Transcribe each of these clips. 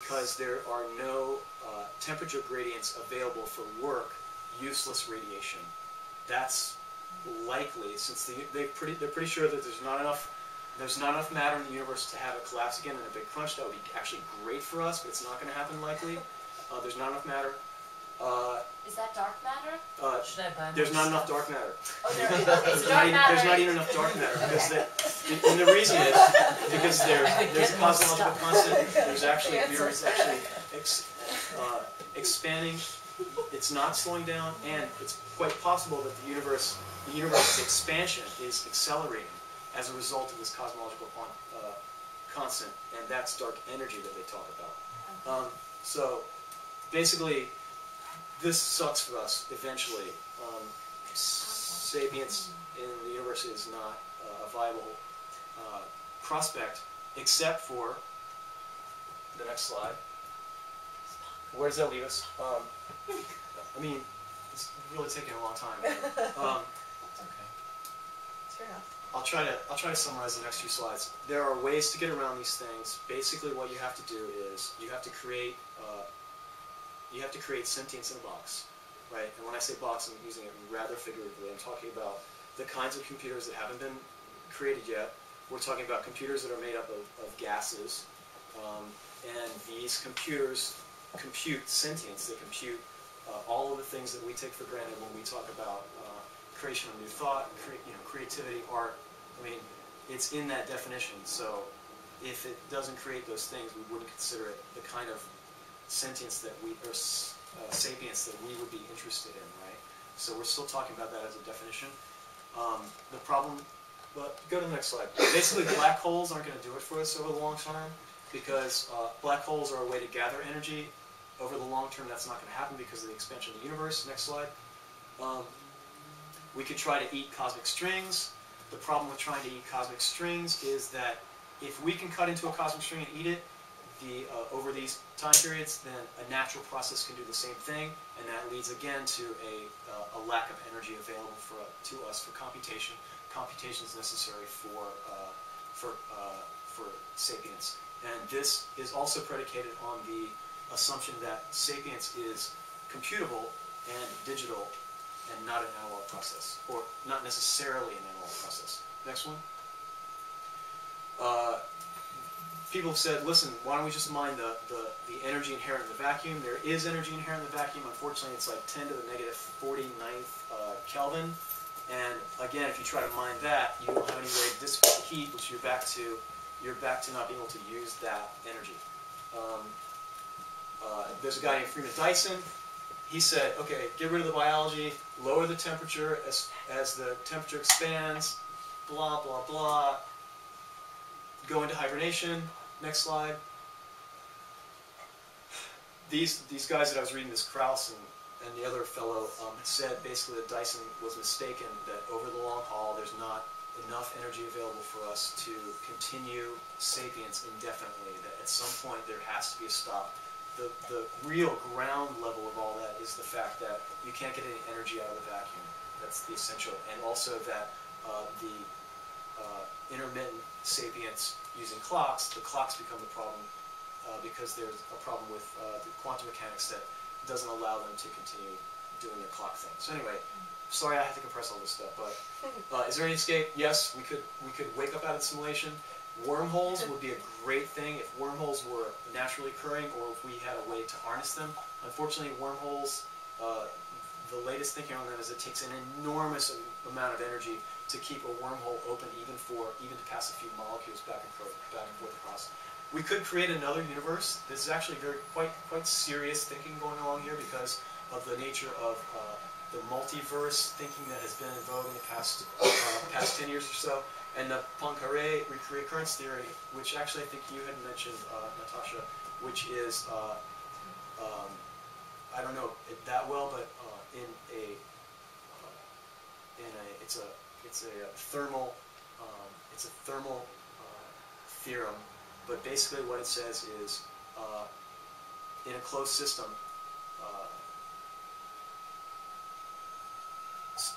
because there are no temperature gradients available for work, useless radiation. That's likely, since they're pretty sure that there's not enough matter in the universe to have it collapse again in a big crunch. That would be actually great for us, but it's not going to happen likely. There's not enough matter. Is that dark matter? Should I buy there's not enough dark matter. Oh, there's not even enough dark matter because and the reason is because there's a cosmological constant. There's actually the universe actually expanding. It's not slowing down, and it's quite possible that the universe's expansion is accelerating as a result of this cosmological constant, and that's dark energy that they talk about. So basically, this sucks for us eventually. Sapience in the universe is not a viable prospect, except for the next slide. Where does that leave us? I mean, it's really taking a long time. It's okay. It's fair enough. I'll try to summarize the next few slides. There are ways to get around these things. Basically, what you have to do is you have to create sentience in a box, right? And when I say box, I'm using it rather figuratively. I'm talking about the kinds of computers that haven't been created yet. We're talking about computers that are made up of gases, and these computers compute sentience. They compute all of the things that we take for granted when we talk about creation of new thought, creativity, art. I mean, it's in that definition. So if it doesn't create those things, we wouldn't consider it the kind of sentience that or sapience that we would be interested in, right? So we're still talking about that as a definition. The problem, but go to the next slide. Basically, black holes aren't going to do it for us over the long term, because black holes are a way to gather energy. Over the long term, that's not going to happen because of the expansion of the universe. Next slide. We could try to eat cosmic strings. The problem with trying to eat cosmic strings is that if we can cut into a cosmic string and eat it, over these time periods, then a natural process can do the same thing, and that leads again to a lack of energy available to us for computation. Computation is necessary for sapience, and this is also predicated on the assumption that sapience is computable and digital, and not an analog process, or not necessarily an analog process. Next one. People have said, listen, why don't we just mine the energy inherent in the vacuum? There is energy inherent in the vacuum. Unfortunately, it's like 10 to the negative 49th Kelvin. And again, if you try to mine that, you don't have any way to dissipate the heat, which you're back to not being able to use that energy. There's a guy named Freeman Dyson. He said, okay, get rid of the biology, lower the temperature as the temperature expands, blah, blah, blah. Go into hibernation. Next slide. These guys that I was reading, this Krauss and the other fellow, said basically that Dyson was mistaken, that over the long haul there's not enough energy available for us to continue sapience indefinitely, that at some point there has to be a stop. The real ground level of all that is the fact that you can't get any energy out of the vacuum. That's the essential. And also that the intermittent sapience using clocks, the clocks become the problem because there's a problem with the quantum mechanics that doesn't allow them to continue doing their clock thing. So anyway, sorry I have to compress all this stuff, but is there any escape? Yes, we could wake up out of the simulation. Wormholes would be a great thing if wormholes were naturally occurring, or if we had a way to harness them. Unfortunately, wormholes, the latest thinking on them is it takes an enormous amount of energy to keep a wormhole open, even to pass a few molecules back and forth across. We could create another universe. This is actually quite serious thinking going along here because of the nature of the multiverse thinking that has been in vogue in the past 10 years or so, and the Poincaré recurrence theory, which actually I think you had mentioned, Natasha, which is I don't know it that well, but it's a thermal theorem. But basically, what it says is, in a closed system,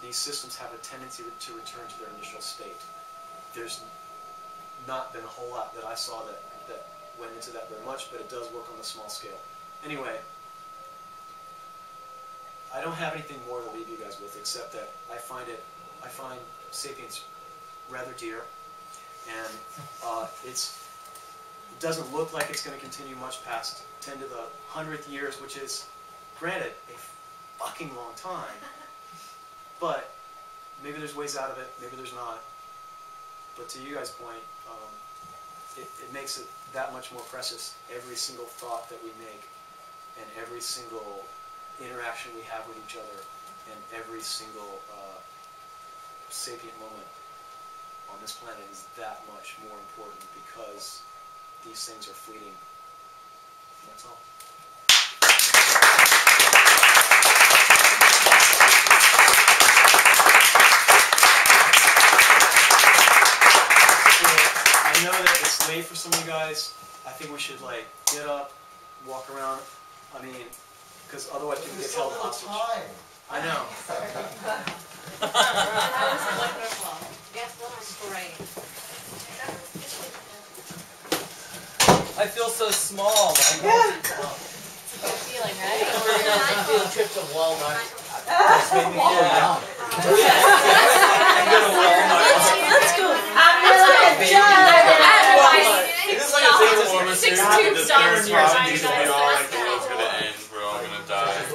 these systems have a tendency to return to their initial state. There's not been a whole lot that I saw that went into that very much, but it does work on the small scale. Anyway, I don't have anything more to leave you guys with, except that I find Sapiens rather dear, and it doesn't look like it's going to continue much past 10 to the 100th years, which is, granted, a fucking long time, but maybe there's ways out of it, maybe there's not. But to you guys' point, it makes it that much more precious, every single thought that we make, and every single interaction we have with each other, and every single sapient moment on this planet is that much more important because these things are fleeting. That's all. I know that it's late for some of you guys. I think we should like get up, walk around. I mean, because otherwise people get held hostage. I know. That was wonderful. Yes, that was great. I feel so small, Michael. It's a good feeling, right? Field trip to Walmart. Just made me feel young. I'm going to Walmart. Let's go. It is like a thing to Lorimer Series Volume. Tubes This game on is your probably side. we all like the world's gonna end. We're all gonna die.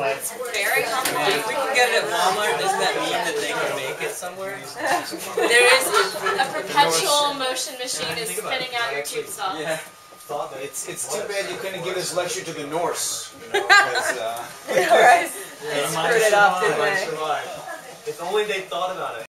Very complicated. If we can get it at Walmart, doesn't that mean that they can make it somewhere? There is A perpetual motion machine is spinning out your tube stop. Yeah. It's too bad you couldn't give this lecture to the Norse, you know, because Right. They screwed it up, didn't they? If only they thought about it.